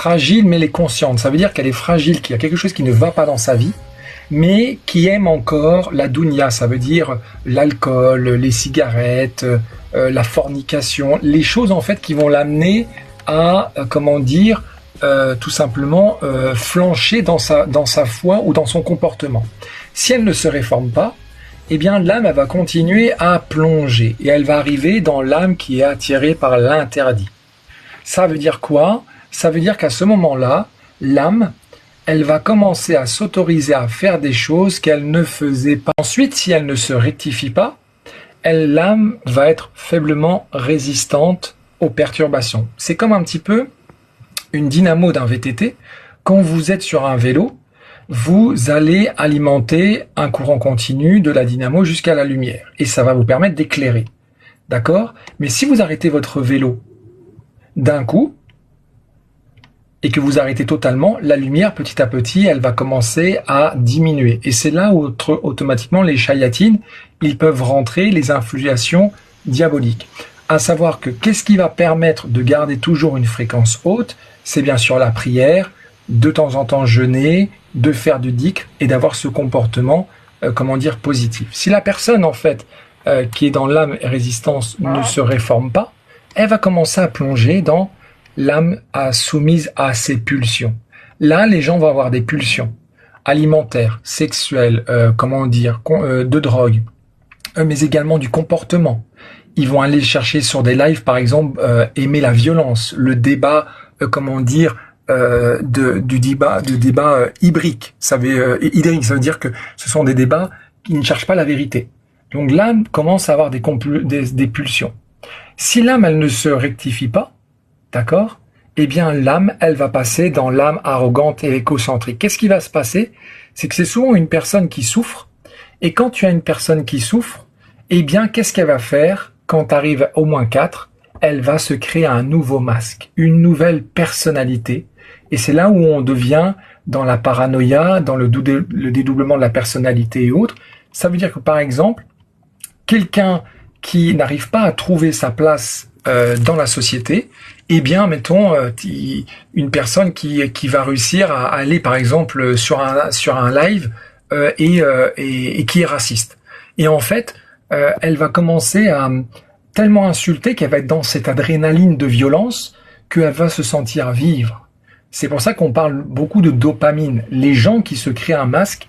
fragile, mais elle est consciente. Ça veut dire qu'elle est fragile, qu'il y a quelque chose qui ne va pas dans sa vie, mais qui aime encore la dunya. Ça veut dire l'alcool, les cigarettes, la fornication, les choses en fait qui vont l'amener à, tout simplement flancher dans sa foi ou dans son comportement. Si elle ne se réforme pas, eh bien l'âme elle va continuer à plonger et elle va arriver dans l'âme qui est attirée par l'interdit. Ça veut dire quoi? Ça veut dire qu'à ce moment-là, l'âme, elle va commencer à s'autoriser à faire des choses qu'elle ne faisait pas. Ensuite, si elle ne se rectifie pas, l'âme va être faiblement résistante aux perturbations. C'est comme un petit peu une dynamo d'un VTT. Quand vous êtes sur un vélo, vous allez alimenter un courant continu de la dynamo jusqu'à la lumière. Et ça va vous permettre d'éclairer. D'accord? Mais si vous arrêtez votre vélo d'un coup, et que vous arrêtez totalement, la lumière, petit à petit, elle va commencer à diminuer. Et c'est là où, automatiquement, les shayatines, ils peuvent rentrer, les influations diaboliques. À savoir que qu'est-ce qui va permettre de garder toujours une fréquence haute? C'est bien sûr la prière, de temps en temps jeûner, de faire du dhikr et d'avoir ce comportement, positif. Si la personne, en fait, qui est dans l'âme résistance ne se réforme pas, elle va commencer à plonger dans l'âme soumise à ses pulsions. Là, les gens vont avoir des pulsions alimentaires, sexuelles, de drogue, mais également du comportement. Ils vont aller chercher sur des lives, par exemple, aimer la violence, le débat, du débat hydrique. Ça veut dire que ce sont des débats qui ne cherchent pas la vérité. Donc l'âme commence à avoir des pulsions. Si l'âme, elle ne se rectifie pas, d'accord? Eh bien, l'âme, elle va passer dans l'âme arrogante et égocentrique. Qu'est-ce qui va se passer? C'est que c'est souvent une personne qui souffre. Et quand tu as une personne qui souffre, eh bien, qu'est-ce qu'elle va faire? Quand tu arrives au -4, elle va se créer un nouveau masque, une nouvelle personnalité. Et c'est là où on devient dans la paranoïa, dans le dédoublement de la personnalité et autres. Ça veut dire que, par exemple, quelqu'un qui n'arrive pas à trouver sa place dans la société, eh bien, mettons, une personne qui va réussir à aller, par exemple, sur un live et qui est raciste. Et en fait, elle va commencer à tellement insulter qu'elle va être dans cette adrénaline de violence qu'elle va se sentir vivre. C'est pour ça qu'on parle beaucoup de dopamine. Les gens qui se créent un masque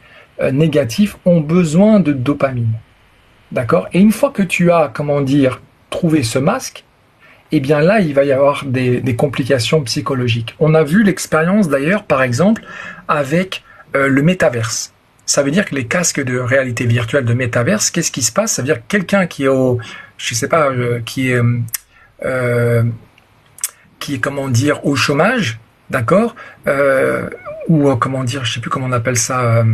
négatif ont besoin de dopamine. D'accord? Et une fois que tu as, trouvé ce masque, eh bien là, il va y avoir des complications psychologiques. On a vu l'expérience d'ailleurs, par exemple, avec le métaverse. Ça veut dire que les casques de réalité virtuelle de métaverse, qu'est-ce qui se passe? Ça veut dire que quelqu'un qui est au chômage, d'accord, je sais plus comment on appelle ça,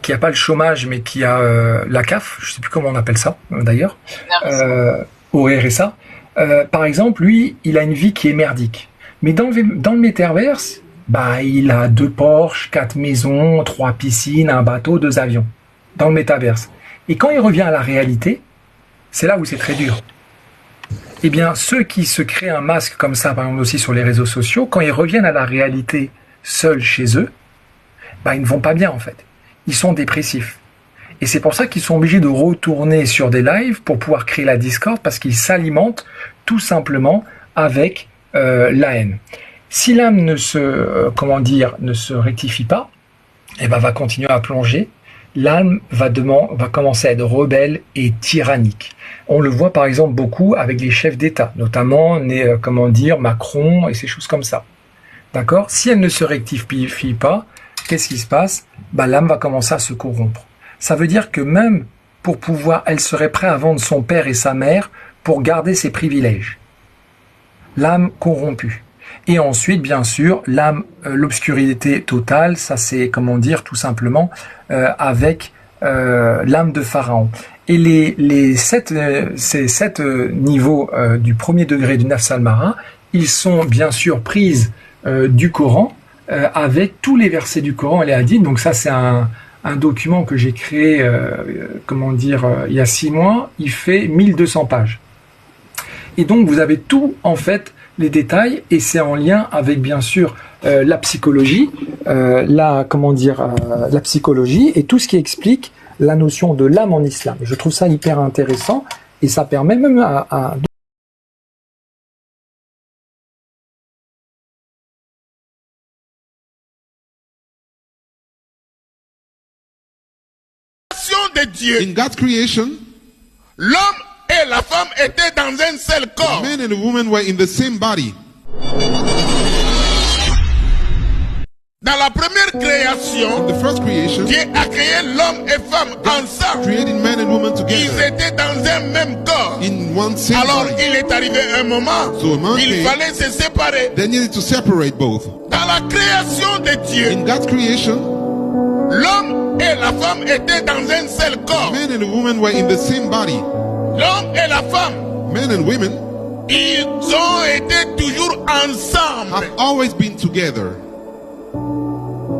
qui a pas le chômage mais qui a la CAF, je sais plus comment on appelle ça d'ailleurs, au RSA. Par exemple, lui, il a une vie qui est merdique. Mais dans le métaverse, il a 2 Porsche, 4 maisons, 3 piscines, un bateau, 2 avions. Dans le métaverse. Et quand il revient à la réalité, c'est là où c'est très dur. Eh bien, ceux qui se créent un masque comme ça, par exemple aussi sur les réseaux sociaux, quand ils reviennent à la réalité seuls chez eux, ils ne vont pas bien en fait. Ils sont dépressifs. Et c'est pour ça qu'ils sont obligés de retourner sur des lives pour pouvoir créer la discorde, parce qu'ils s'alimentent tout simplement avec la haine. Si l'âme ne se rectifie pas, va continuer à plonger. L'âme va commencer à être rebelle et tyrannique. On le voit par exemple beaucoup avec les chefs d'État, notamment Macron et ces choses comme ça. D'accord? Si elle ne se rectifie pas, qu'est-ce qui se passe? L'âme va commencer à se corrompre. Ça veut dire que même pour pouvoir, elle serait prête à vendre son père et sa mère pour garder ses privilèges. L'âme corrompue. Et ensuite, bien sûr, l'obscurité totale, ça c'est, tout simplement, avec l'âme de Pharaon. Et ces 7 niveaux du premier degré du Nafs al-Mara, ils sont bien sûr prises du Coran, avec tous les versets du Coran et les hadiths. Donc ça, c'est un document que j'ai créé, il y a 6 mois, il fait 1200 pages. Et donc vous avez tout en fait les détails et c'est en lien avec bien sûr la psychologie, la psychologie et tout ce qui explique la notion de l'âme en islam. Je trouve ça hyper intéressant et ça permet même à de Dieu. In God's creation, L'homme et la femme étaient dans un seul corps. the man and the woman were in the same body. Dans la première création, In the first creation, Dieu a créé l'homme et femme ensemble. created man and woman Ils together étaient dans un même corps. in one same Alors body. il est arrivé un moment, So a man il came. fallait se séparer. They needed to separate both. Dans la création de Dieu, In God's creation, l'homme et la femme étaient dans un seul corps. man and the woman were in the same body. L'homme et la femme, Men and women ils ont été toujours ensemble. have always been together.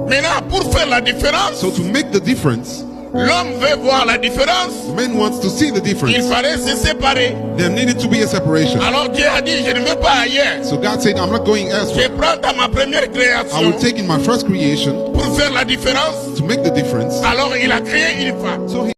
Maintenant, pour faire la différence, So to make the difference, l'homme veut voir la différence. man wants to see the Il difference. fallait se séparer. There needed to be a separation. Alors Dieu a dit, je ne veux pas ailleurs. So God said, I'm not going Je elsewhere. prends dans ma première I création will take in my first creation pour faire la différence. to make the difference. Alors il a créé une femme. So he